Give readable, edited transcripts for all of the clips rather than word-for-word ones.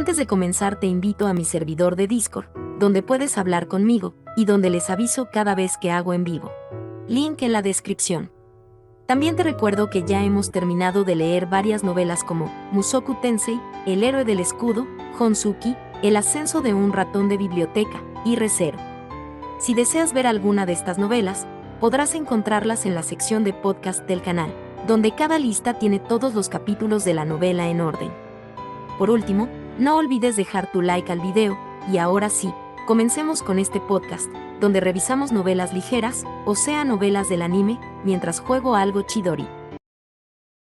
Antes de comenzar te invito a mi servidor de Discord, donde puedes hablar conmigo, y donde les aviso cada vez que hago en vivo. Link en la descripción. También te recuerdo que ya hemos terminado de leer varias novelas como Mushoku Tensei, El héroe del escudo, Honsuki, El ascenso de un ratón de biblioteca, y Re:Zero. Si deseas ver alguna de estas novelas, podrás encontrarlas en la sección de podcast del canal, donde cada lista tiene todos los capítulos de la novela en orden. Por último, no olvides dejar tu like al video, y ahora sí, comencemos con este podcast, donde revisamos novelas ligeras, o sea novelas del anime, mientras juego algo Chidori.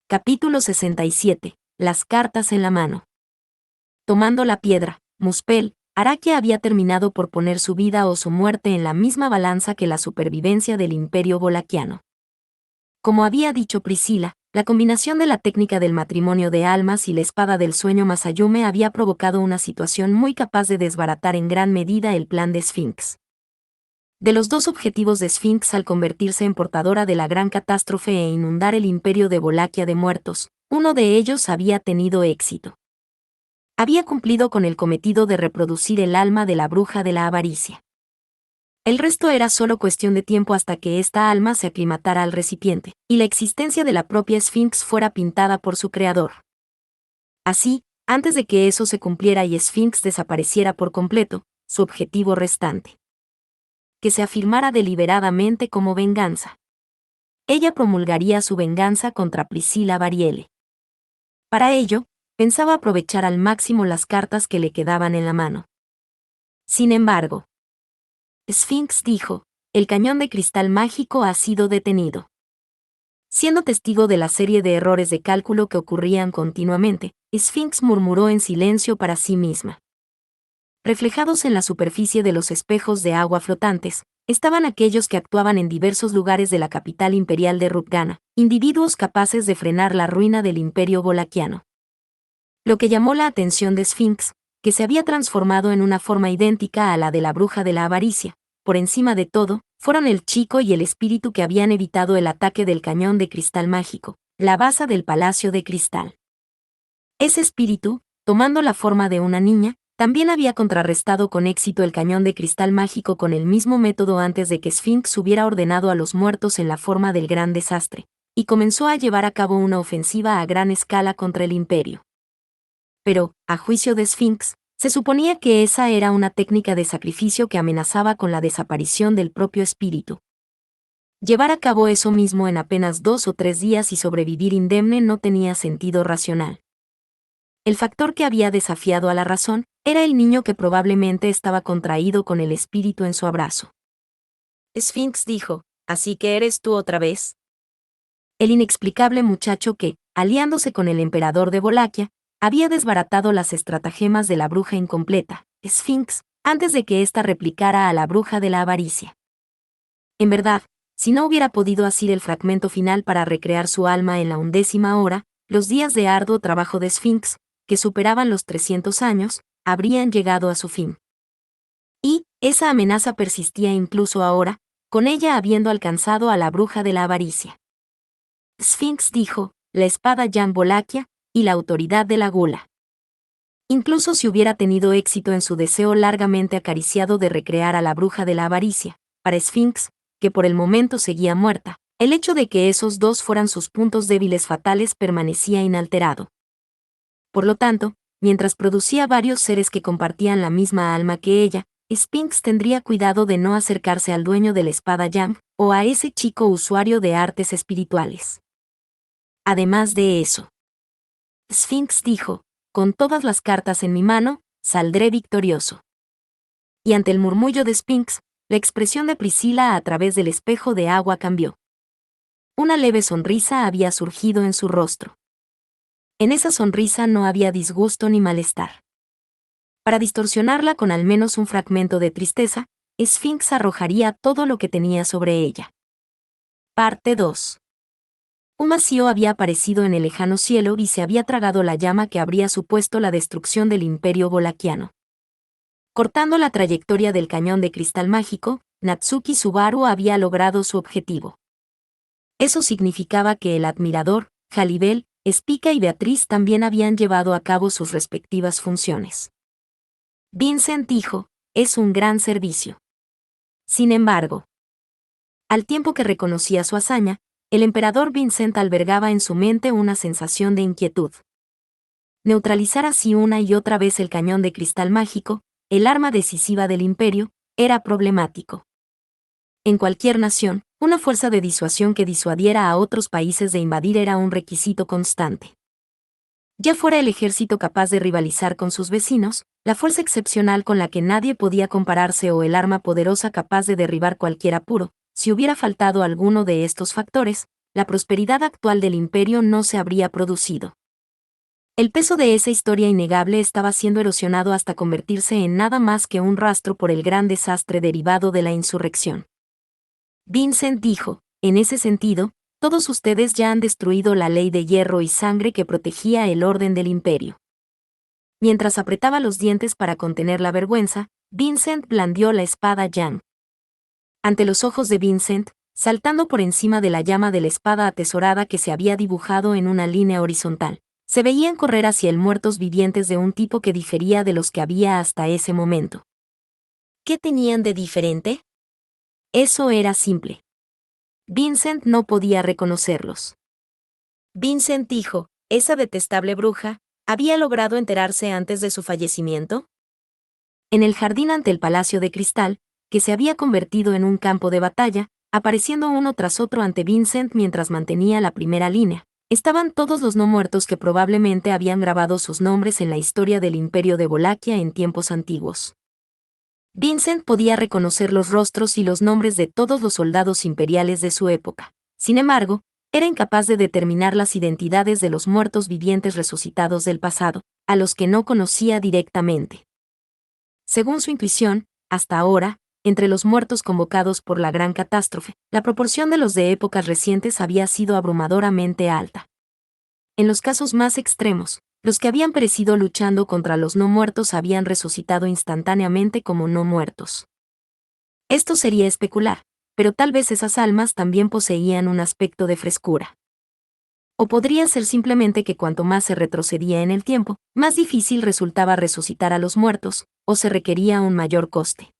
Capítulo 67. Las cartas en la mano. Tomando la piedra, Muspel, Araki había terminado por poner su vida o su muerte en la misma balanza que la supervivencia del Imperio Bolaquiano. Como había dicho Priscilla, la combinación de la técnica del matrimonio de almas y la espada del sueño Masayume había provocado una situación muy capaz de desbaratar en gran medida el plan de Sphinx. De los dos objetivos de Sphinx al convertirse en portadora de la gran catástrofe e inundar el imperio de Bolaquia de muertos, uno de ellos había tenido éxito. Había cumplido con el cometido de reproducir el alma de la bruja de la avaricia. El resto era solo cuestión de tiempo hasta que esta alma se aclimatara al recipiente, y la existencia de la propia Sphinx fuera pintada por su creador. Así, antes de que eso se cumpliera y Sphinx desapareciera por completo, su objetivo restante. Que se afirmara deliberadamente como venganza. Ella promulgaría su venganza contra Priscilla Varielle. Para ello, pensaba aprovechar al máximo las cartas que le quedaban en la mano. Sin embargo, Sphinx dijo, el cañón de cristal mágico ha sido detenido. Siendo testigo de la serie de errores de cálculo que ocurrían continuamente, Sphinx murmuró en silencio para sí misma. Reflejados en la superficie de los espejos de agua flotantes, estaban aquellos que actuaban en diversos lugares de la capital imperial de Rutgana, individuos capaces de frenar la ruina del imperio bolaquiano. Lo que llamó la atención de Sphinx, que se había transformado en una forma idéntica a la de la bruja de la avaricia, por encima de todo, fueron el chico y el espíritu que habían evitado el ataque del cañón de cristal mágico, la base del palacio de cristal. Ese espíritu, tomando la forma de una niña, también había contrarrestado con éxito el cañón de cristal mágico con el mismo método antes de que Sphinx hubiera ordenado a los muertos en la forma del gran desastre, y comenzó a llevar a cabo una ofensiva a gran escala contra el imperio. Pero, a juicio de Sphinx, se suponía que esa era una técnica de sacrificio que amenazaba con la desaparición del propio espíritu. Llevar a cabo eso mismo en apenas 2 o 3 días y sobrevivir indemne no tenía sentido racional. El factor que había desafiado a la razón era el niño que probablemente estaba contraído con el espíritu en su abrazo. Sphinx dijo, ¿así que eres tú otra vez? El inexplicable muchacho que, aliándose con el emperador de Bolaquia, había desbaratado las estratagemas de la bruja incompleta, Sphinx, antes de que ésta replicara a la bruja de la avaricia. En verdad, si no hubiera podido asir el fragmento final para recrear su alma en la 11ª hora, los días de arduo trabajo de Sphinx, que superaban los 300 años, habrían llegado a su fin. Y, esa amenaza persistía incluso ahora, con ella habiendo alcanzado a la bruja de la avaricia. Sphinx dijo, la espada Jan Bolaquia, y la autoridad de la gula. Incluso si hubiera tenido éxito en su deseo largamente acariciado de recrear a la bruja de la avaricia, para Sphinx, que por el momento seguía muerta, el hecho de que esos dos fueran sus puntos débiles fatales permanecía inalterado. Por lo tanto, mientras producía varios seres que compartían la misma alma que ella, Sphinx tendría cuidado de no acercarse al dueño de la espada Jan, o a ese chico usuario de artes espirituales. Además de eso, Sphinx dijo, con todas las cartas en mi mano, saldré victorioso. Y ante el murmullo de Sphinx, la expresión de Priscilla a través del espejo de agua cambió. Una leve sonrisa había surgido en su rostro. En esa sonrisa no había disgusto ni malestar. Para distorsionarla con al menos un fragmento de tristeza, Sphinx arrojaría todo lo que tenía sobre ella. Parte 2. Un vacío había aparecido en el lejano cielo y se había tragado la llama que habría supuesto la destrucción del imperio bolaquiano. Cortando la trayectoria del cañón de cristal mágico, Natsuki Subaru había logrado su objetivo. Eso significaba que el admirador, Jalibel, Spica y Beatriz también habían llevado a cabo sus respectivas funciones. Vincent dijo, es un gran servicio. Sin embargo, al tiempo que reconocía su hazaña, el emperador Vincent albergaba en su mente una sensación de inquietud. Neutralizar así una y otra vez el cañón de cristal mágico, el arma decisiva del imperio, era problemático. En cualquier nación, una fuerza de disuasión que disuadiera a otros países de invadir era un requisito constante. Ya fuera el ejército capaz de rivalizar con sus vecinos, la fuerza excepcional con la que nadie podía compararse o el arma poderosa capaz de derribar cualquier apuro, si hubiera faltado alguno de estos factores, la prosperidad actual del imperio no se habría producido. El peso de esa historia innegable estaba siendo erosionado hasta convertirse en nada más que un rastro por el gran desastre derivado de la insurrección. Vincent dijo, en ese sentido, todos ustedes ya han destruido la ley de hierro y sangre que protegía el orden del imperio. Mientras apretaba los dientes para contener la vergüenza, Vincent blandió la espada Yang. Ante los ojos de Vincent, saltando por encima de la llama de la espada atesorada que se había dibujado en una línea horizontal, se veían correr hacia él muertos vivientes de un tipo que difería de los que había hasta ese momento. ¿Qué tenían de diferente? Eso era simple. Vincent no podía reconocerlos. Vincent dijo, ¿esa detestable bruja había logrado enterarse antes de su fallecimiento? En el jardín ante el Palacio de Cristal, que se había convertido en un campo de batalla, apareciendo uno tras otro ante Vincent mientras mantenía la primera línea, estaban todos los no muertos que probablemente habían grabado sus nombres en la historia del Imperio de Wallachia en tiempos antiguos. Vincent podía reconocer los rostros y los nombres de todos los soldados imperiales de su época. Sin embargo, era incapaz de determinar las identidades de los muertos vivientes resucitados del pasado, a los que no conocía directamente. Según su intuición, hasta ahora, entre los muertos convocados por la gran catástrofe, la proporción de los de épocas recientes había sido abrumadoramente alta. En los casos más extremos, los que habían perecido luchando contra los no muertos habían resucitado instantáneamente como no muertos. Esto sería especular, pero tal vez esas almas también poseían un aspecto de frescura. O podría ser simplemente que cuanto más se retrocedía en el tiempo, más difícil resultaba resucitar a los muertos, o se requería un mayor coste.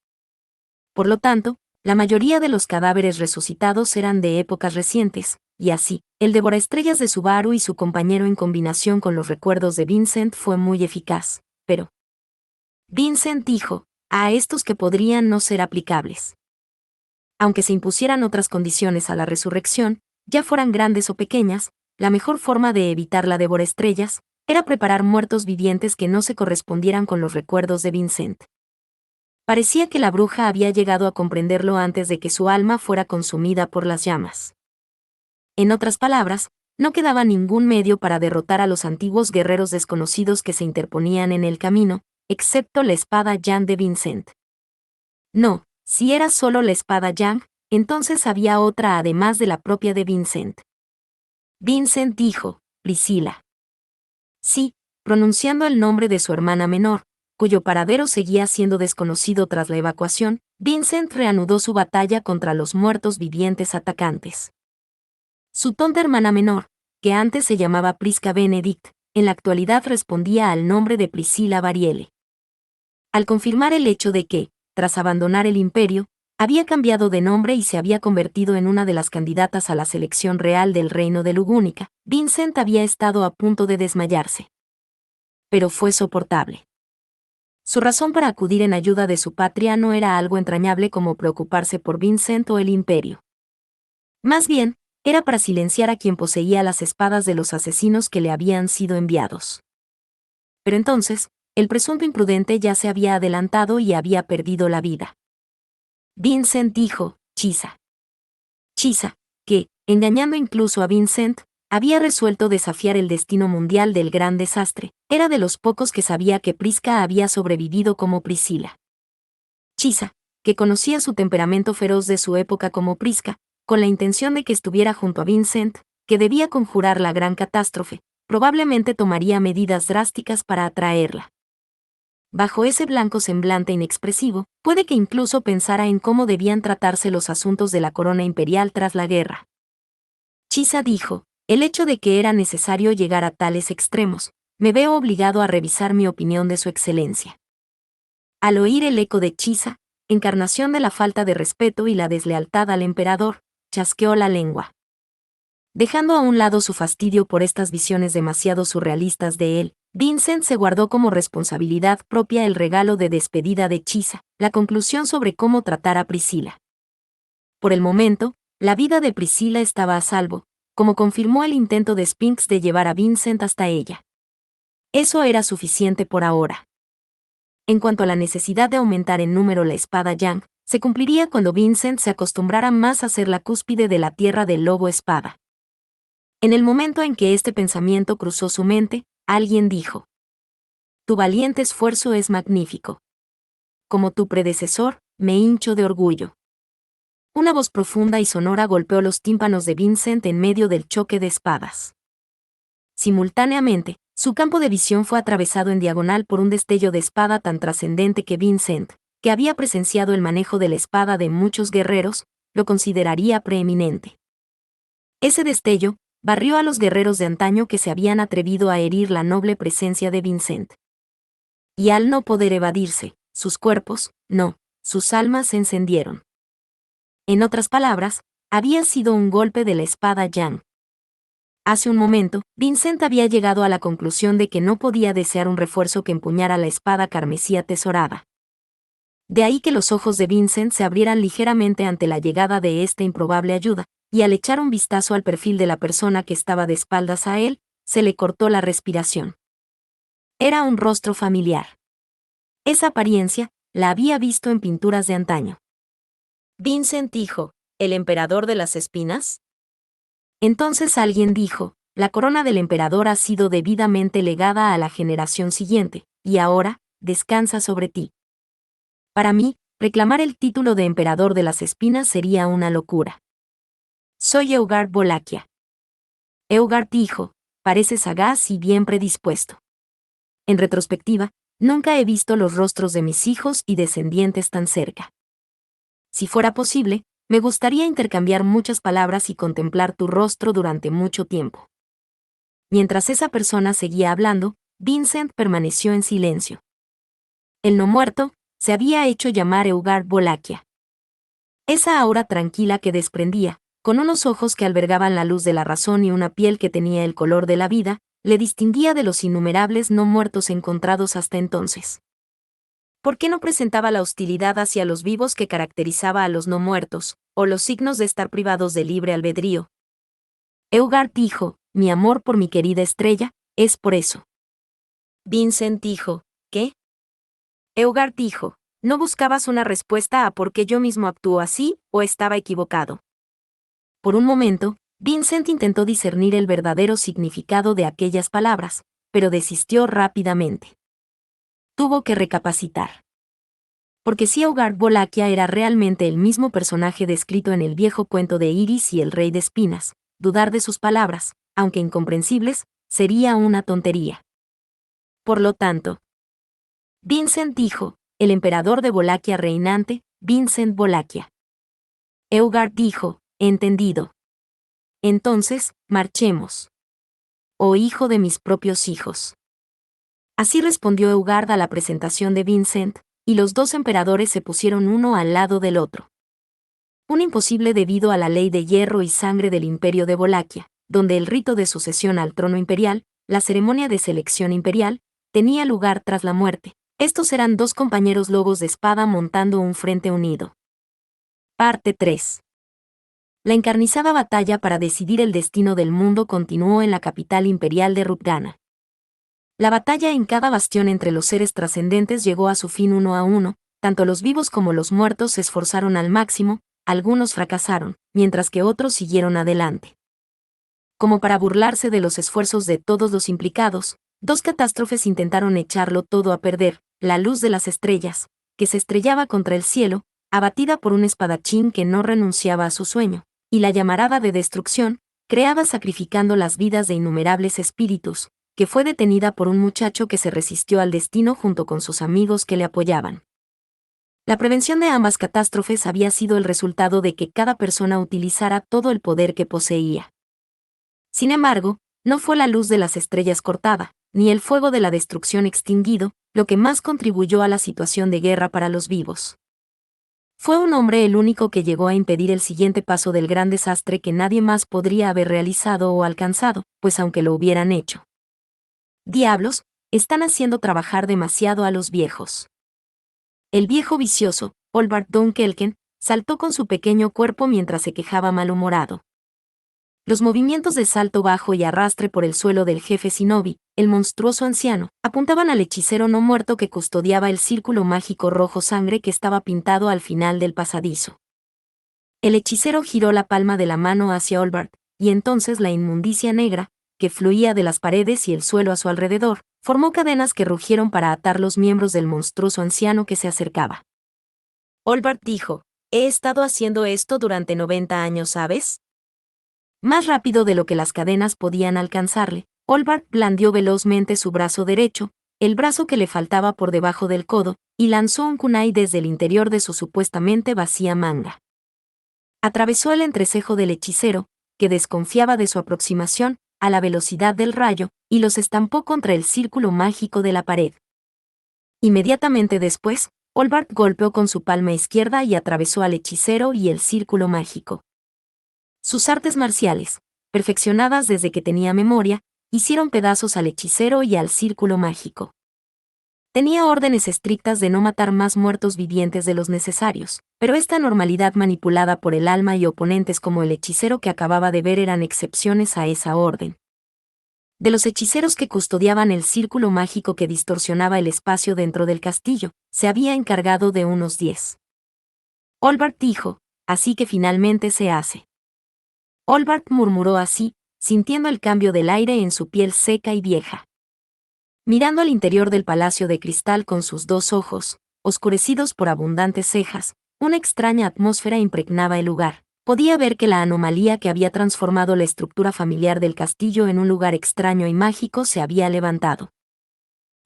Por lo tanto, la mayoría de los cadáveres resucitados eran de épocas recientes, y así, el devoraestrellas de Subaru y su compañero en combinación con los recuerdos de Vincent fue muy eficaz, pero Vincent dijo, a estos que podrían no ser aplicables. Aunque se impusieran otras condiciones a la resurrección, ya fueran grandes o pequeñas, la mejor forma de evitar la devoraestrellas era preparar muertos vivientes que no se correspondieran con los recuerdos de Vincent. Parecía que la bruja había llegado a comprenderlo antes de que su alma fuera consumida por las llamas. En otras palabras, no quedaba ningún medio para derrotar a los antiguos guerreros desconocidos que se interponían en el camino, excepto la espada Yang de Vincent. No, si era solo la espada Yang, entonces había otra además de la propia de Vincent. Vincent dijo, Priscila. Sí, pronunciando el nombre de su hermana menor, cuyo paradero seguía siendo desconocido tras la evacuación, Vincent reanudó su batalla contra los muertos vivientes atacantes. Su tonta hermana menor, que antes se llamaba Prisca Benedict, en la actualidad respondía al nombre de Priscilla Varielle. Al confirmar el hecho de que, tras abandonar el imperio, había cambiado de nombre y se había convertido en una de las candidatas a la selección real del reino de Lugúnica, Vincent había estado a punto de desmayarse. Pero fue soportable. Su razón para acudir en ayuda de su patria no era algo entrañable como preocuparse por Vincent o el imperio. Más bien, era para silenciar a quien poseía las espadas de los asesinos que le habían sido enviados. Pero entonces, el presunto imprudente ya se había adelantado y había perdido la vida. Vincent dijo, Chisa. Chisa, que, engañando incluso a Vincent, había resuelto desafiar el destino mundial del gran desastre, era de los pocos que sabía que Prisca había sobrevivido como Priscila. Chisa, que conocía su temperamento feroz de su época como Prisca, con la intención de que estuviera junto a Vincent, que debía conjurar la gran catástrofe, probablemente tomaría medidas drásticas para atraerla. Bajo ese blanco semblante inexpresivo, puede que incluso pensara en cómo debían tratarse los asuntos de la corona imperial tras la guerra. Chisa dijo, El hecho de que era necesario llegar a tales extremos, me veo obligado a revisar mi opinión de su excelencia. Al oír el eco de Chisa, encarnación de la falta de respeto y la deslealtad al emperador, chasqueó la lengua. Dejando a un lado su fastidio por estas visiones demasiado surrealistas de él, Vincent se guardó como responsabilidad propia el regalo de despedida de Chisa, la conclusión sobre cómo tratar a Priscila. Por el momento, la vida de Priscila estaba a salvo, como confirmó el intento de Spinks de llevar a Vincent hasta ella. Eso era suficiente por ahora. En cuanto a la necesidad de aumentar en número la espada Yang, se cumpliría cuando Vincent se acostumbrara más a ser la cúspide de la tierra del lobo espada. En el momento en que este pensamiento cruzó su mente, alguien dijo: «Tu valiente esfuerzo es magnífico. Como tu predecesor, me hincho de orgullo». Una voz profunda y sonora golpeó los tímpanos de Vincent en medio del choque de espadas. Simultáneamente, su campo de visión fue atravesado en diagonal por un destello de espada tan trascendente que Vincent, que había presenciado el manejo de la espada de muchos guerreros, lo consideraría preeminente. Ese destello barrió a los guerreros de antaño que se habían atrevido a herir la noble presencia de Vincent. Y al no poder evadirse, sus cuerpos, no, sus almas se encendieron. En otras palabras, había sido un golpe de la espada Yang. Hace un momento, Vincent había llegado a la conclusión de que no podía desear un refuerzo que empuñara la espada carmesí atesorada. De ahí que los ojos de Vincent se abrieran ligeramente ante la llegada de esta improbable ayuda, y al echar un vistazo al perfil de la persona que estaba de espaldas a él, se le cortó la respiración. Era un rostro familiar. Esa apariencia la había visto en pinturas de antaño. Vincent dijo: ¿el emperador de las espinas? Entonces alguien dijo: la corona del emperador ha sido debidamente legada a la generación siguiente, y ahora, descansa sobre ti. Para mí, reclamar el título de emperador de las espinas sería una locura. Soy Eugard Bolaquia. Eugard dijo: parece sagaz y bien predispuesto. En retrospectiva, nunca he visto los rostros de mis hijos y descendientes tan cerca. Si fuera posible, me gustaría intercambiar muchas palabras y contemplar tu rostro durante mucho tiempo. Mientras esa persona seguía hablando, Vincent permaneció en silencio. El no muerto se había hecho llamar Eugard Bolaquia. Esa aura tranquila que desprendía, con unos ojos que albergaban la luz de la razón y una piel que tenía el color de la vida, le distinguía de los innumerables no muertos encontrados hasta entonces. ¿Por qué no presentaba la hostilidad hacia los vivos que caracterizaba a los no muertos, o los signos de estar privados de libre albedrío? Eugard dijo: mi amor por mi querida estrella, es por eso. Vincent dijo: ¿qué? Eugard dijo: ¿no buscabas una respuesta a por qué yo mismo actúo así, o estaba equivocado? Por un momento, Vincent intentó discernir el verdadero significado de aquellas palabras, pero desistió rápidamente. Tuvo que recapacitar. Porque si Eugard Bolaquia era realmente el mismo personaje descrito en el viejo cuento de Iris y el Rey de Espinas, dudar de sus palabras, aunque incomprensibles, sería una tontería. Por lo tanto, Vincent dijo: el emperador de Bolaquia reinante, Vincent Bolaquia. Eugard dijo: entendido. Entonces, marchemos. Oh hijo de mis propios hijos. Así respondió Eugard a la presentación de Vincent, y los dos emperadores se pusieron uno al lado del otro. Un imposible debido a la ley de hierro y sangre del imperio de Bolaquia, donde el rito de sucesión al trono imperial, la ceremonia de selección imperial, tenía lugar tras la muerte. Estos eran dos compañeros lobos de espada montando un frente unido. Parte 3. La encarnizada batalla para decidir el destino del mundo continuó en la capital imperial de Rutgana. La batalla en cada bastión entre los seres trascendentes llegó a su fin uno a uno, tanto los vivos como los muertos se esforzaron al máximo, algunos fracasaron, mientras que otros siguieron adelante. Como para burlarse de los esfuerzos de todos los implicados, dos catástrofes intentaron echarlo todo a perder: la luz de las estrellas, que se estrellaba contra el cielo, abatida por un espadachín que no renunciaba a su sueño, y la llamarada de destrucción, creada sacrificando las vidas de innumerables espíritus, que fue detenida por un muchacho que se resistió al destino junto con sus amigos que le apoyaban. La prevención de ambas catástrofes había sido el resultado de que cada persona utilizara todo el poder que poseía. Sin embargo, no fue la luz de las estrellas cortada, ni el fuego de la destrucción extinguido, lo que más contribuyó a la situación de guerra para los vivos. Fue un hombre el único que llegó a impedir el siguiente paso del gran desastre que nadie más podría haber realizado o alcanzado, pues aunque lo hubieran hecho. Diablos, están haciendo trabajar demasiado a los viejos. El viejo vicioso, Olbart Dunkelken, saltó con su pequeño cuerpo mientras se quejaba malhumorado. Los movimientos de salto bajo y arrastre por el suelo del jefe Shinobi, el monstruoso anciano, apuntaban al hechicero no muerto que custodiaba el círculo mágico rojo sangre que estaba pintado al final del pasadizo. El hechicero giró la palma de la mano hacia Olbart, y entonces la inmundicia negra, que fluía de las paredes y el suelo a su alrededor, formó cadenas que rugieron para atar los miembros del monstruoso anciano que se acercaba. Olbart dijo: «He estado haciendo esto durante 90 años, ¿sabes?». Más rápido de lo que las cadenas podían alcanzarle, Olbart blandió velozmente su brazo derecho, el brazo que le faltaba por debajo del codo, y lanzó un kunai desde el interior de su supuestamente vacía manga. Atravesó el entrecejo del hechicero, que desconfiaba de su aproximación, a la velocidad del rayo, y los estampó contra el círculo mágico de la pared. Inmediatamente después, Olbart golpeó con su palma izquierda y atravesó al hechicero y el círculo mágico. Sus artes marciales, perfeccionadas desde que tenía memoria, hicieron pedazos al hechicero y al círculo mágico. Tenía órdenes estrictas de no matar más muertos vivientes de los necesarios, pero esta normalidad manipulada por el alma y oponentes como el hechicero que acababa de ver eran excepciones a esa orden. De los hechiceros que custodiaban el círculo mágico que distorsionaba el espacio dentro del castillo, se había encargado de unos 10. Olbart dijo: «Así que finalmente se hace». Olbart murmuró así, sintiendo el cambio del aire en su piel seca y vieja. Mirando al interior del palacio de cristal con sus 2 ojos, oscurecidos por abundantes cejas, una extraña atmósfera impregnaba el lugar. Podía ver que la anomalía que había transformado la estructura familiar del castillo en un lugar extraño y mágico se había levantado.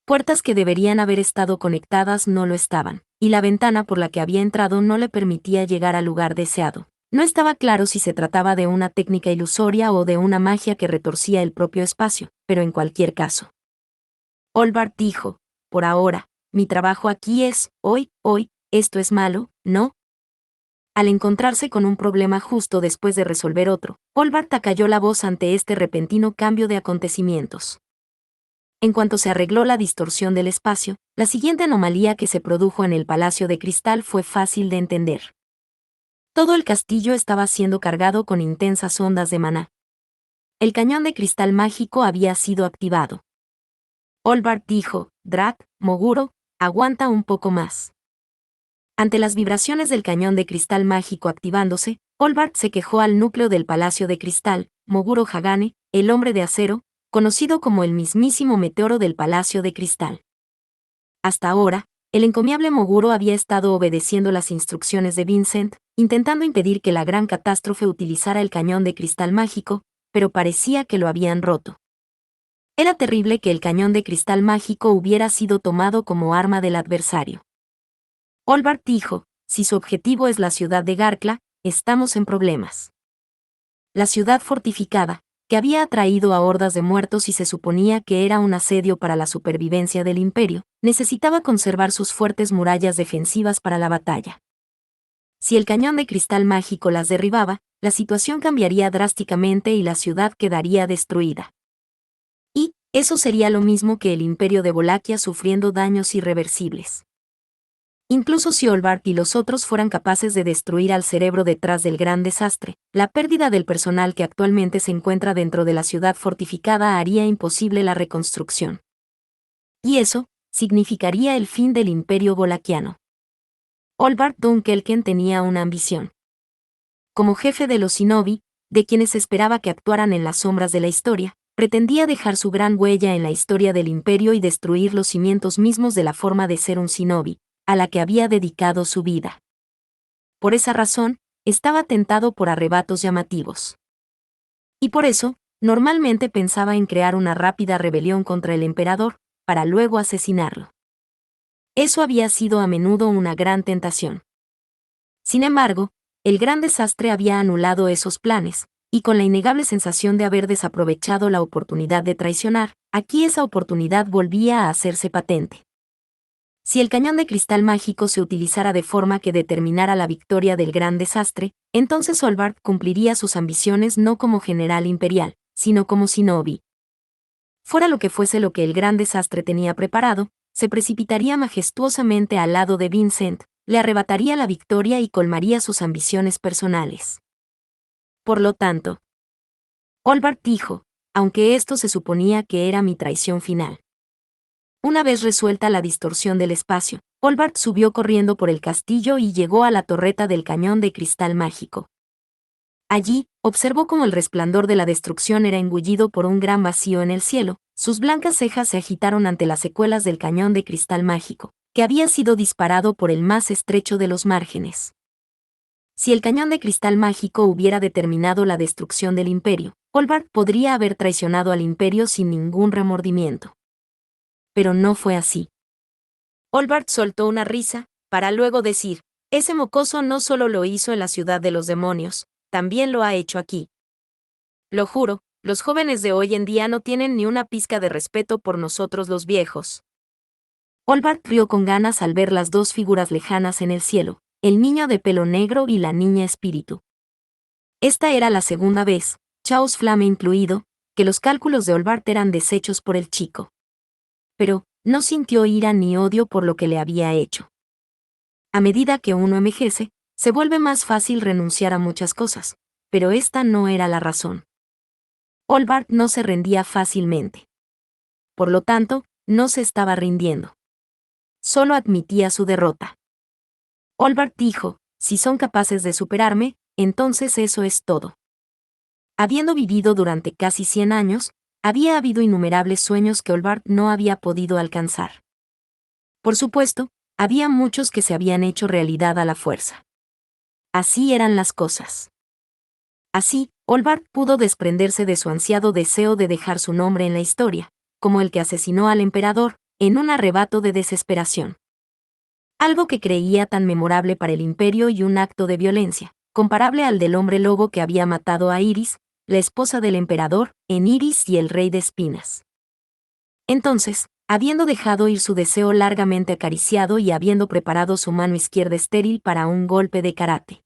Puertas que deberían haber estado conectadas no lo estaban, y la ventana por la que había entrado no le permitía llegar al lugar deseado. No estaba claro si se trataba de una técnica ilusoria o de una magia que retorcía el propio espacio, pero en cualquier caso. Olbart dijo: «Por ahora, mi trabajo aquí es, hoy, esto es malo, ¿no?». Al encontrarse con un problema justo después de resolver otro, Olbart acalló la voz ante este repentino cambio de acontecimientos. En cuanto se arregló la distorsión del espacio, la siguiente anomalía que se produjo en el Palacio de Cristal fue fácil de entender. Todo el castillo estaba siendo cargado con intensas ondas de maná. El cañón de cristal mágico había sido activado. Olbart dijo: «Drat, Moguro, aguanta un poco más». Ante las vibraciones del cañón de cristal mágico activándose, Olbart se quejó al núcleo del Palacio de Cristal, Moguro Hagane, el hombre de acero, conocido como el mismísimo meteoro del Palacio de Cristal. Hasta ahora, el encomiable Moguro había estado obedeciendo las instrucciones de Vincent, intentando impedir que la gran catástrofe utilizara el cañón de cristal mágico, pero parecía que lo habían roto. Era terrible que el cañón de cristal mágico hubiera sido tomado como arma del adversario. Olbart dijo: «Si su objetivo es la ciudad de Garkla, estamos en problemas». La ciudad fortificada, que había atraído a hordas de muertos y se suponía que era un asedio para la supervivencia del imperio, necesitaba conservar sus fuertes murallas defensivas para la batalla. Si el cañón de cristal mágico las derribaba, la situación cambiaría drásticamente y la ciudad quedaría destruida. Y eso sería lo mismo que el imperio de Wallachia sufriendo daños irreversibles. Incluso si Olbart y los otros fueran capaces de destruir al cerebro detrás del gran desastre, la pérdida del personal que actualmente se encuentra dentro de la ciudad fortificada haría imposible la reconstrucción. Y eso significaría el fin del imperio wallachiano. Olbart Dunkelken tenía una ambición. Como jefe de los Shinobi, de quienes esperaba que actuaran en las sombras de la historia, pretendía dejar su gran huella en la historia del imperio y destruir los cimientos mismos de la forma de ser un Shinobi, a la que había dedicado su vida. Por esa razón, estaba tentado por arrebatos llamativos. Y por eso, normalmente pensaba en crear una rápida rebelión contra el emperador, para luego asesinarlo. Eso había sido a menudo una gran tentación. Sin embargo, el gran desastre había anulado esos planes, y con la innegable sensación de haber desaprovechado la oportunidad de traicionar, aquí esa oportunidad volvía a hacerse patente. Si el cañón de cristal mágico se utilizara de forma que determinara la victoria del gran desastre, entonces Olbart cumpliría sus ambiciones no como general imperial, sino como shinobi. Fuera lo que fuese lo que el gran desastre tenía preparado, se precipitaría majestuosamente al lado de Vincent, le arrebataría la victoria y colmaría sus ambiciones personales. Por lo tanto, Olbart dijo, aunque esto se suponía que era mi traición final. Una vez resuelta la distorsión del espacio, Olbart subió corriendo por el castillo y llegó a la torreta del cañón de cristal mágico. Allí, observó cómo el resplandor de la destrucción era engullido por un gran vacío en el cielo, sus blancas cejas se agitaron ante las secuelas del cañón de cristal mágico, que había sido disparado por el más estrecho de los márgenes. Si el cañón de cristal mágico hubiera determinado la destrucción del imperio, Olbart podría haber traicionado al imperio sin ningún remordimiento. Pero no fue así. Olbart soltó una risa, para luego decir, ese mocoso no solo lo hizo en la ciudad de los demonios, también lo ha hecho aquí. Lo juro, los jóvenes de hoy en día no tienen ni una pizca de respeto por nosotros los viejos. Olbart rió con ganas al ver las dos figuras lejanas en el cielo, el niño de pelo negro y la niña espíritu. Esta era la segunda vez, Chaos Flame incluido, que los cálculos de Olbart eran deshechos por el chico. Pero no sintió ira ni odio por lo que le había hecho. A medida que uno envejece, se vuelve más fácil renunciar a muchas cosas, pero esta no era la razón. Olbart no se rendía fácilmente. Por lo tanto, no se estaba rindiendo. Solo admitía su derrota. Olbart dijo, si son capaces de superarme, entonces eso es todo. Habiendo vivido durante casi 100 años, había habido innumerables sueños que Olbart no había podido alcanzar. Por supuesto, había muchos que se habían hecho realidad a la fuerza. Así eran las cosas. Así, Olbart pudo desprenderse de su ansiado deseo de dejar su nombre en la historia, como el que asesinó al emperador, en un arrebato de desesperación. Algo que creía tan memorable para el imperio y un acto de violencia, comparable al del hombre lobo que había matado a Iris, la esposa del emperador, en Iris y el rey de espinas. Entonces, habiendo dejado ir su deseo largamente acariciado y habiendo preparado su mano izquierda estéril para un golpe de karate,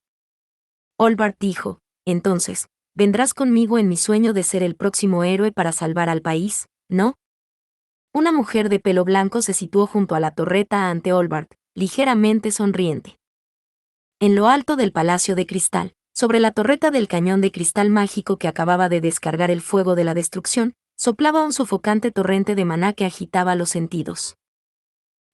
Olbart dijo, entonces, vendrás conmigo en mi sueño de ser el próximo héroe para salvar al país, ¿no? Una mujer de pelo blanco se situó junto a la torreta ante Olbart, ligeramente sonriente. En lo alto del Palacio de Cristal, sobre la torreta del cañón de cristal mágico que acababa de descargar el fuego de la destrucción, soplaba un sofocante torrente de maná que agitaba los sentidos.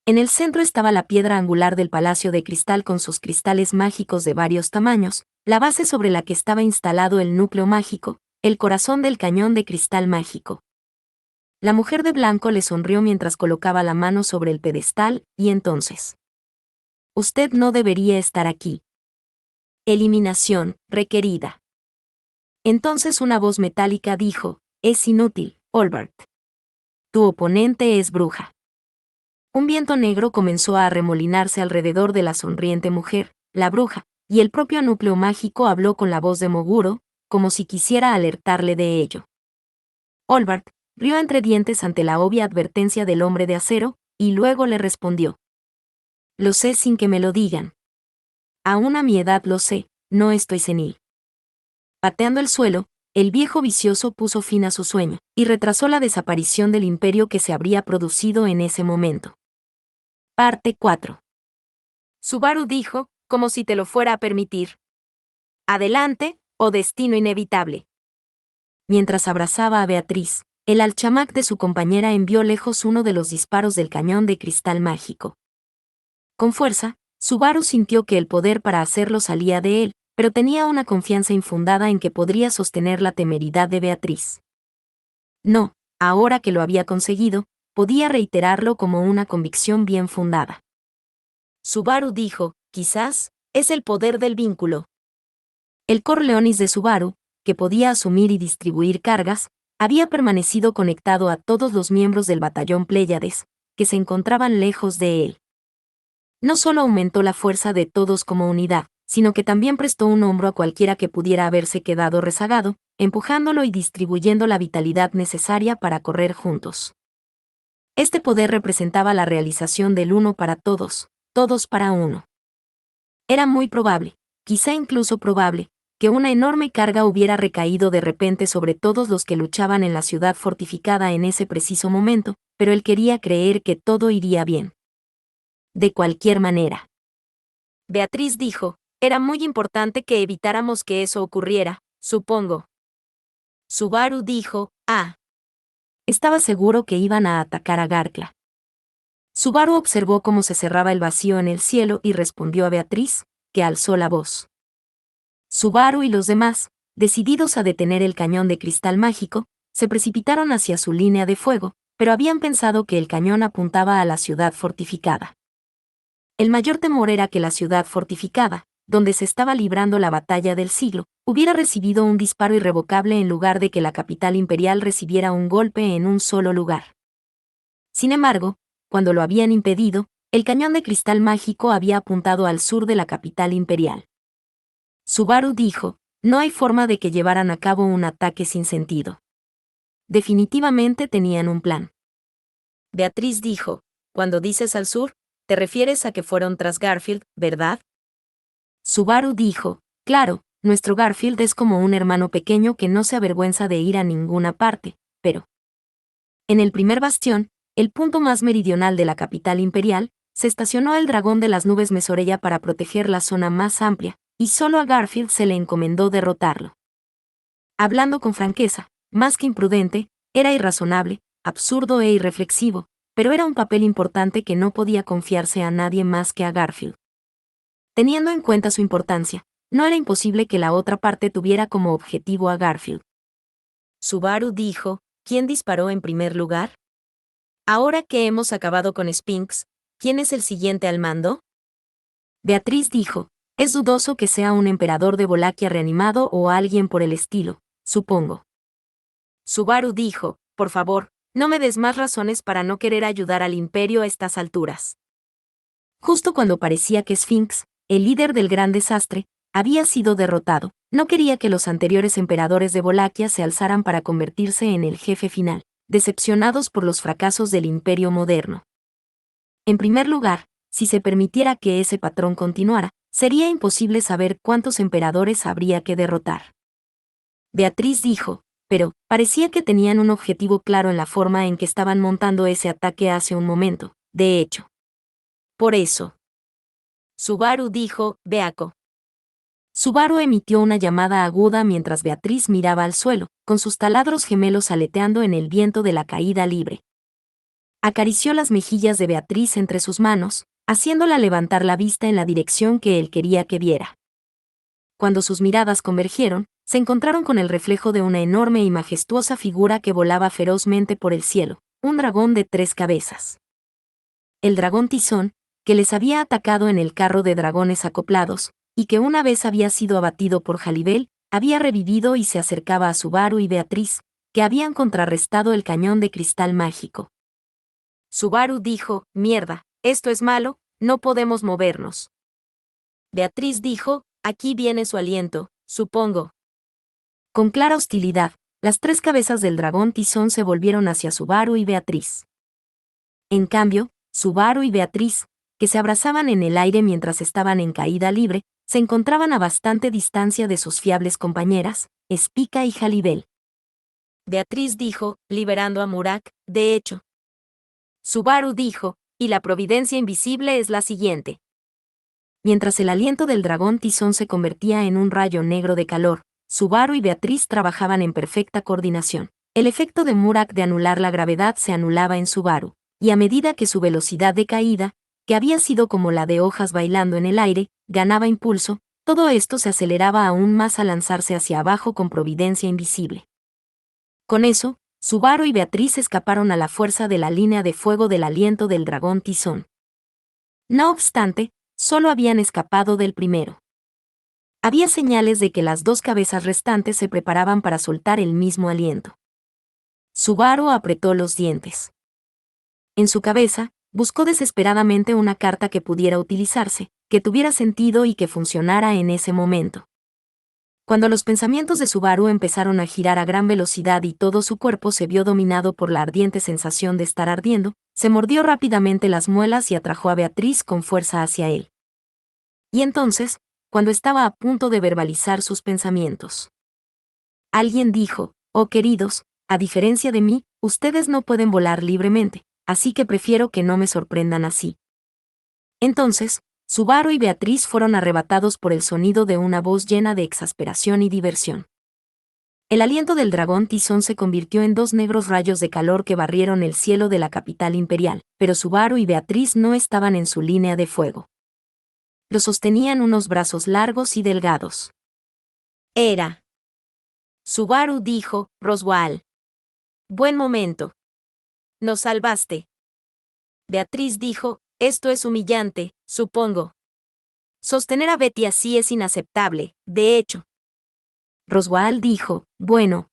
En el centro estaba la piedra angular del Palacio de Cristal con sus cristales mágicos de varios tamaños, la base sobre la que estaba instalado el núcleo mágico, el corazón del cañón de cristal mágico. La mujer de blanco le sonrió mientras colocaba la mano sobre el pedestal, y entonces. Usted no debería estar aquí. Eliminación, requerida. Entonces una voz metálica dijo, es inútil, Olbart. Tu oponente es bruja. Un viento negro comenzó a arremolinarse alrededor de la sonriente mujer, la bruja, y el propio núcleo mágico habló con la voz de Moguro, como si quisiera alertarle de ello. Olbart rió entre dientes ante la obvia advertencia del hombre de acero, y luego le respondió. Lo sé sin que me lo digan. Aún a mi edad lo sé, no estoy senil. Pateando el suelo, el viejo vicioso puso fin a su sueño, y retrasó la desaparición del imperio que se habría producido en ese momento. Parte 4. Subaru dijo, como si te lo fuera a permitir. Adelante, o destino inevitable. Mientras abrazaba a Beatriz, el alchamac de su compañera envió lejos uno de los disparos del cañón de cristal mágico. Con fuerza, Subaru sintió que el poder para hacerlo salía de él, pero tenía una confianza infundada en que podría sostener la temeridad de Beatriz. No, ahora que lo había conseguido, podía reiterarlo como una convicción bien fundada. Subaru dijo, quizás, es el poder del vínculo. El Corleonis de Subaru, que podía asumir y distribuir cargas, había permanecido conectado a todos los miembros del batallón Pléyades, que se encontraban lejos de él. No solo aumentó la fuerza de todos como unidad, sino que también prestó un hombro a cualquiera que pudiera haberse quedado rezagado, empujándolo y distribuyendo la vitalidad necesaria para correr juntos. Este poder representaba la realización del uno para todos, todos para uno. Era muy probable, quizá incluso probable, que una enorme carga hubiera recaído de repente sobre todos los que luchaban en la ciudad fortificada en ese preciso momento, pero él quería creer que todo iría bien. De cualquier manera. Beatriz dijo, era muy importante que evitáramos que eso ocurriera, supongo. Subaru dijo, estaba seguro que iban a atacar a Garkla. Subaru observó cómo se cerraba el vacío en el cielo y respondió a Beatriz, que alzó la voz. Subaru y los demás, decididos a detener el cañón de cristal mágico, se precipitaron hacia su línea de fuego, pero habían pensado que el cañón apuntaba a la ciudad fortificada. El mayor temor era que la ciudad fortificada, donde se estaba librando la batalla del siglo, hubiera recibido un disparo irrevocable en lugar de que la capital imperial recibiera un golpe en un solo lugar. Sin embargo, cuando lo habían impedido, el cañón de cristal mágico había apuntado al sur de la capital imperial. Subaru dijo, no hay forma de que llevaran a cabo un ataque sin sentido. Definitivamente tenían un plan. Beatriz dijo, cuando dices al sur, te refieres a que fueron tras Garfield, ¿verdad? Subaru dijo, claro, nuestro Garfield es como un hermano pequeño que no se avergüenza de ir a ninguna parte, pero... En el primer bastión, el punto más meridional de la capital imperial, se estacionó el dragón de las nubes Mesorella para proteger la zona más amplia, y solo a Garfield se le encomendó derrotarlo. Hablando con franqueza, más que imprudente, era irrazonable, absurdo e irreflexivo, pero era un papel importante que no podía confiarse a nadie más que a Garfield. Teniendo en cuenta su importancia, no era imposible que la otra parte tuviera como objetivo a Garfield. Subaru dijo, ¿quién disparó en primer lugar? Ahora que hemos acabado con Sphinx, ¿quién es el siguiente al mando? Beatriz dijo, es dudoso que sea un emperador de Volaquia reanimado o alguien por el estilo, supongo. Subaru dijo, por favor, no me des más razones para no querer ayudar al imperio a estas alturas. Justo cuando parecía que Sphinx, el líder del gran desastre, había sido derrotado, no quería que los anteriores emperadores de Volaquia se alzaran para convertirse en el jefe final, decepcionados por los fracasos del imperio moderno. En primer lugar, si se permitiera que ese patrón continuara, sería imposible saber cuántos emperadores habría que derrotar. Beatriz dijo, pero parecía que tenían un objetivo claro en la forma en que estaban montando ese ataque hace un momento, de hecho. Por eso. Subaru dijo, Beaco. Subaru emitió una llamada aguda mientras Beatriz miraba al suelo, con sus taladros gemelos aleteando en el viento de la caída libre. Acarició las mejillas de Beatriz entre sus manos, haciéndola levantar la vista en la dirección que él quería que viera. Cuando sus miradas convergieron, se encontraron con el reflejo de una enorme y majestuosa figura que volaba ferozmente por el cielo, un dragón de 3 cabezas. El dragón Tizón, que les había atacado en el carro de dragones acoplados, y que una vez había sido abatido por Jalibel, había revivido y se acercaba a Subaru y Beatriz, que habían contrarrestado el cañón de cristal mágico. Subaru dijo, mierda, esto es malo, no podemos movernos. Beatriz dijo, aquí viene su aliento, supongo. Con clara hostilidad, las 3 cabezas del dragón Tizón se volvieron hacia Subaru y Beatriz. En cambio, Subaru y Beatriz, que se abrazaban en el aire mientras estaban en caída libre, se encontraban a bastante distancia de sus fiables compañeras, Spica y Jalibel. Beatriz dijo, liberando a Murak, de hecho. Subaru dijo, y la providencia invisible es la siguiente. Mientras el aliento del dragón Tizón se convertía en un rayo negro de calor, Subaru y Beatriz trabajaban en perfecta coordinación. El efecto de Murak de anular la gravedad se anulaba en Subaru, y a medida que su velocidad de caída, que había sido como la de hojas bailando en el aire, ganaba impulso, todo esto se aceleraba aún más al lanzarse hacia abajo con providencia invisible. Con eso, Subaru y Beatriz escaparon a la fuerza de la línea de fuego del aliento del dragón Tizón. No obstante, solo habían escapado del primero. Había señales de que las 2 cabezas restantes se preparaban para soltar el mismo aliento. Subaru apretó los dientes. En su cabeza, Buscó desesperadamente una carta que pudiera utilizarse, que tuviera sentido y que funcionara en ese momento. Cuando los pensamientos de Subaru empezaron a girar a gran velocidad y todo su cuerpo se vio dominado por la ardiente sensación de estar ardiendo, se mordió rápidamente las muelas y atrajo a Beatriz con fuerza hacia él. Y entonces, cuando estaba a punto de verbalizar sus pensamientos, alguien dijo: «Oh queridos, a diferencia de mí, ustedes no pueden volar libremente, así que prefiero que no me sorprendan así». Entonces, Subaru y Beatriz fueron arrebatados por el sonido de una voz llena de exasperación y diversión. El aliento del dragón Tizón se convirtió en 2 negros rayos de calor que barrieron el cielo de la capital imperial, pero Subaru y Beatriz no estaban en su línea de fuego. Lo sostenían unos brazos largos y delgados. Era. Subaru dijo: «Roswaal. Buen momento. Nos salvaste». Beatriz dijo: «Esto es humillante, supongo. Sostener a Betty así es inaceptable, de hecho». Roswaal dijo: «Bueno,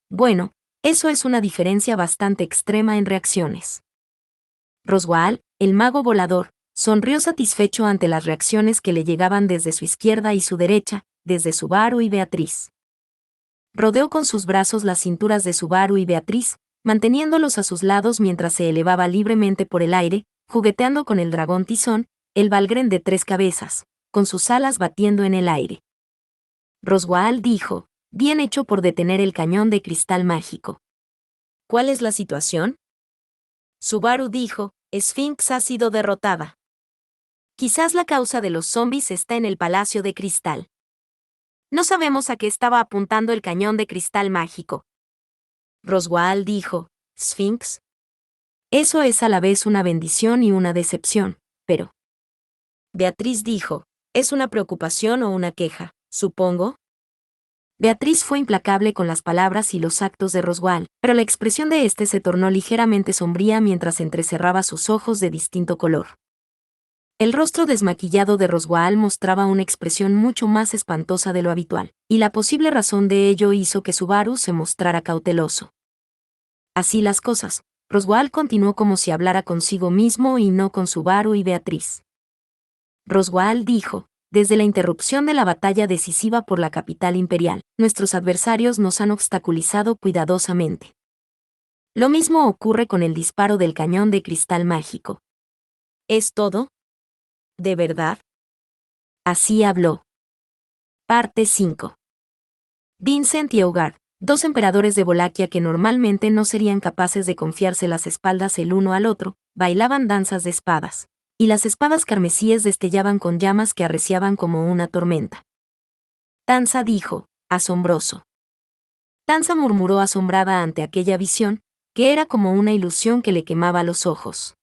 eso es una diferencia bastante extrema en reacciones». Roswaal, el mago volador, sonrió satisfecho ante las reacciones que le llegaban desde su izquierda y su derecha, desde Subaru y Beatriz. Rodeó con sus brazos las cinturas de Subaru y Beatriz, manteniéndolos a sus lados mientras se elevaba libremente por el aire, jugueteando con el dragón Tizón, el Valgren de 3 cabezas, con sus alas batiendo en el aire. Roswaal dijo: «Bien hecho por detener el cañón de cristal mágico». «¿Cuál es la situación?». Subaru dijo: «Sphinx ha sido derrotada. Quizás la causa de los zombies está en el Palacio de Cristal. No sabemos a qué estaba apuntando el cañón de cristal mágico». Roswaal dijo: «¿Sphinx? Eso es a la vez una bendición y una decepción, pero». Beatriz dijo: «¿Es una preocupación o una queja, supongo?». Beatriz fue implacable con las palabras y los actos de Roswaal, pero la expresión de éste se tornó ligeramente sombría mientras entrecerraba sus ojos de distinto color. El rostro desmaquillado de Roswaal mostraba una expresión mucho más espantosa de lo habitual, y la posible razón de ello hizo que Subaru se mostrara cauteloso. Así las cosas, Roswaal continuó como si hablara consigo mismo y no con Subaru y Beatriz. Roswaal dijo: «Desde la interrupción de la batalla decisiva por la capital imperial, nuestros adversarios nos han obstaculizado cuidadosamente. Lo mismo ocurre con el disparo del cañón de cristal mágico». «¿Es todo? ¿De verdad?». Así habló. Parte 5. Vincent y Eugard, 2 emperadores de Wallachia que normalmente no serían capaces de confiarse las espaldas el uno al otro, bailaban danzas de espadas, y las espadas carmesíes destellaban con llamas que arreciaban como una tormenta. Tansa dijo: «Asombroso». Tansa murmuró asombrada ante aquella visión, que era como una ilusión que le quemaba los ojos.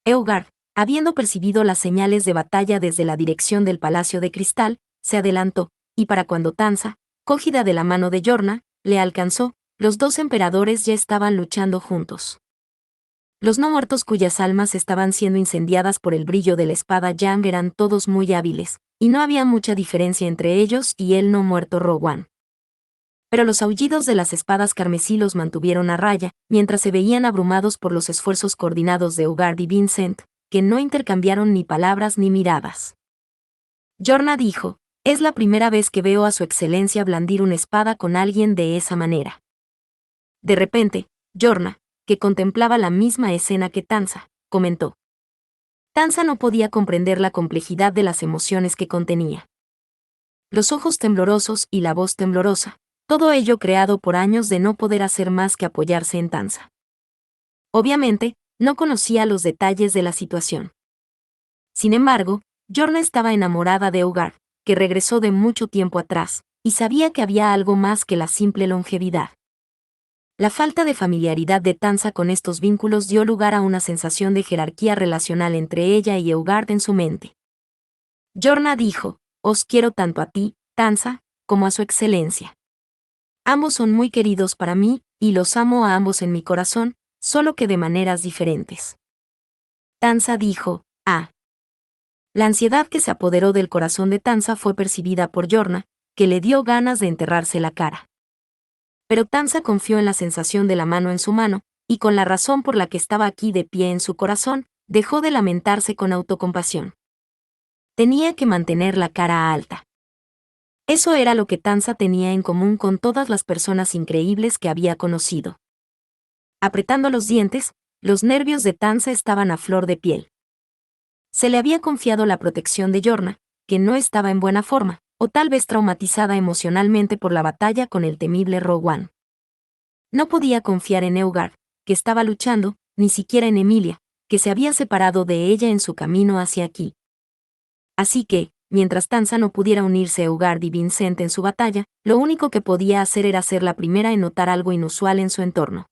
Eugard, habiendo percibido las señales de batalla desde la dirección del Palacio de Cristal, se adelantó, y para cuando Tansa, cogida de la mano de Yorna, le alcanzó, los 2 emperadores ya estaban luchando juntos. Los no muertos cuyas almas estaban siendo incendiadas por el brillo de la espada Yang eran todos muy hábiles, y no había mucha diferencia entre ellos y el no muerto Rowan. Pero los aullidos de las espadas carmesí los mantuvieron a raya, mientras se veían abrumados por los esfuerzos coordinados de Eugard y Vincent, que no intercambiaron ni palabras ni miradas. Yorna dijo: «Es la primera vez que veo a su excelencia blandir una espada con alguien de esa manera». De repente, Yorna, que contemplaba la misma escena que Tansa, comentó. Tansa no podía comprender la complejidad de las emociones que contenía. Los ojos temblorosos y la voz temblorosa, todo ello creado por años de no poder hacer más que apoyarse en Tansa. Obviamente, no conocía los detalles de la situación. Sin embargo, Yorna estaba enamorada de Eugard, que regresó de mucho tiempo atrás, y sabía que había algo más que la simple longevidad. La falta de familiaridad de Tansa con estos vínculos dio lugar a una sensación de jerarquía relacional entre ella y Eugard en su mente. Yorna dijo: «Os quiero tanto a ti, Tansa, como a su excelencia. Ambos son muy queridos para mí, y los amo a ambos en mi corazón, solo que de maneras diferentes». Tansa dijo: «Ah». La ansiedad que se apoderó del corazón de Tansa fue percibida por Yorna, que le dio ganas de enterrarse la cara. Pero Tansa confió en la sensación de la mano en su mano, y con la razón por la que estaba aquí de pie en su corazón, dejó de lamentarse con autocompasión. Tenía que mantener la cara alta. Eso era lo que Tanza tenía en común con todas las personas increíbles que había conocido. Apretando los dientes, los nervios de Tanza estaban a flor de piel. Se le había confiado la protección de Yorna, que no estaba en buena forma, o tal vez traumatizada emocionalmente por la batalla con el temible Rowan. No podía confiar en Eugard, que estaba luchando, ni siquiera en Emilia, que se había separado de ella en su camino hacia aquí. Así que, mientras Tanza no pudiera unirse a Eugard y Vincent en su batalla, lo único que podía hacer era ser la primera en notar algo inusual en su entorno.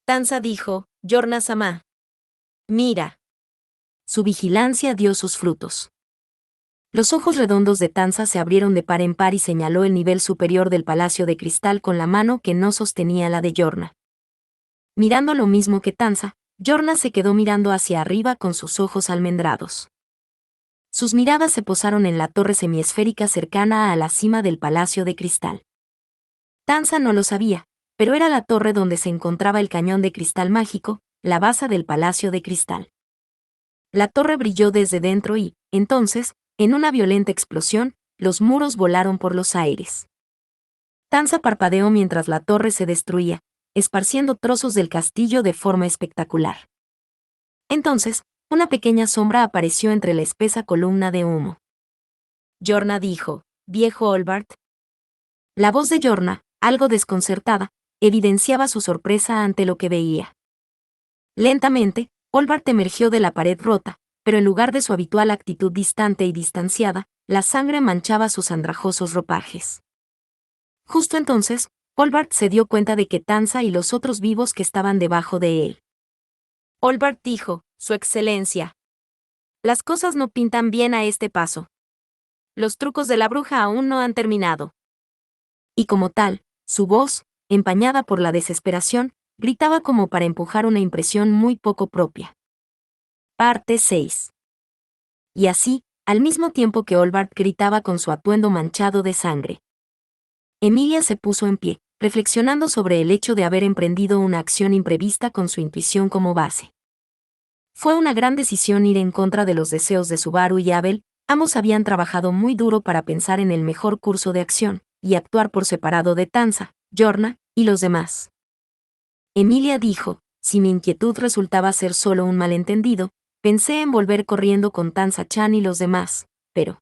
Tanza dijo, Yorna-sama. Mira. Su vigilancia dio sus frutos. Los ojos redondos de Tanza se abrieron de par en par y señaló el nivel superior del palacio de cristal con la mano que no sostenía la de Yorna. Mirando lo mismo que Tanza, Yorna se quedó mirando hacia arriba con sus ojos almendrados. Sus miradas se posaron en la torre semiesférica cercana a la cima del palacio de cristal. Tanza no lo sabía, pero era la torre donde se encontraba el cañón de cristal mágico, la base del palacio de cristal. La torre brilló desde dentro y, entonces, en una violenta explosión, los muros volaron por los aires. Tanza parpadeó mientras la torre se destruía, esparciendo trozos del castillo de forma espectacular. Entonces, una pequeña sombra apareció entre la espesa columna de humo. Yorna dijo, «Viejo Olbart». La voz de Yorna, algo desconcertada, evidenciaba su sorpresa ante lo que veía. Lentamente, Olbart emergió de la pared rota, pero en lugar de su habitual actitud distante y distanciada, la sangre manchaba sus andrajosos ropajes. Justo entonces, Olbart se dio cuenta de que Tanza y los otros vivos que estaban debajo de él. Olbart dijo, «Su Excelencia. Las cosas no pintan bien a este paso. Los trucos de la bruja aún no han terminado». Y como tal, su voz, empañada por la desesperación, gritaba como para empujar una impresión muy poco propia. Parte 6. Y así, al mismo tiempo que Olbart gritaba con su atuendo manchado de sangre, Emilia se puso en pie, reflexionando sobre el hecho de haber emprendido una acción imprevista con su intuición como base. Fue una gran decisión ir en contra de los deseos de Subaru y Abel, ambos habían trabajado muy duro para pensar en el mejor curso de acción, y actuar por separado de Tanza, Yorna, y los demás. Emilia dijo, si mi inquietud resultaba ser solo un malentendido, pensé en volver corriendo con Tanza-chan y los demás, pero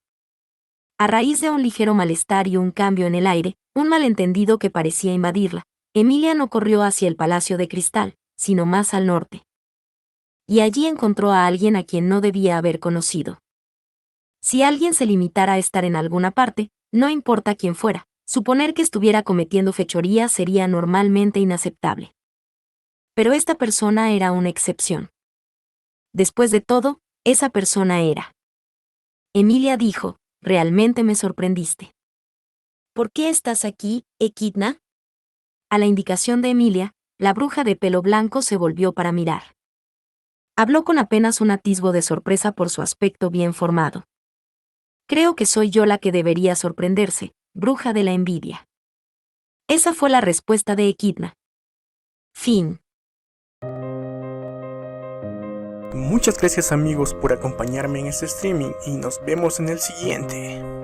a raíz de un ligero malestar y un cambio en el aire, un malentendido que parecía invadirla, Emilia no corrió hacia el Palacio de Cristal, sino más al norte. Y allí encontró a alguien a quien no debía haber conocido. Si alguien se limitara a estar en alguna parte, no importa quién fuera, suponer que estuviera cometiendo fechoría sería normalmente inaceptable. Pero esta persona era una excepción. Después de todo, esa persona era. Emilia dijo, realmente me sorprendiste. ¿Por qué estás aquí, Equidna? A la indicación de Emilia, la bruja de pelo blanco se volvió para mirar. Habló con apenas un atisbo de sorpresa por su aspecto bien formado. Creo que soy yo la que debería sorprenderse, bruja de la envidia. Esa fue la respuesta de Equidna. Fin. Muchas gracias amigos por acompañarme en este streaming y nos vemos en el siguiente.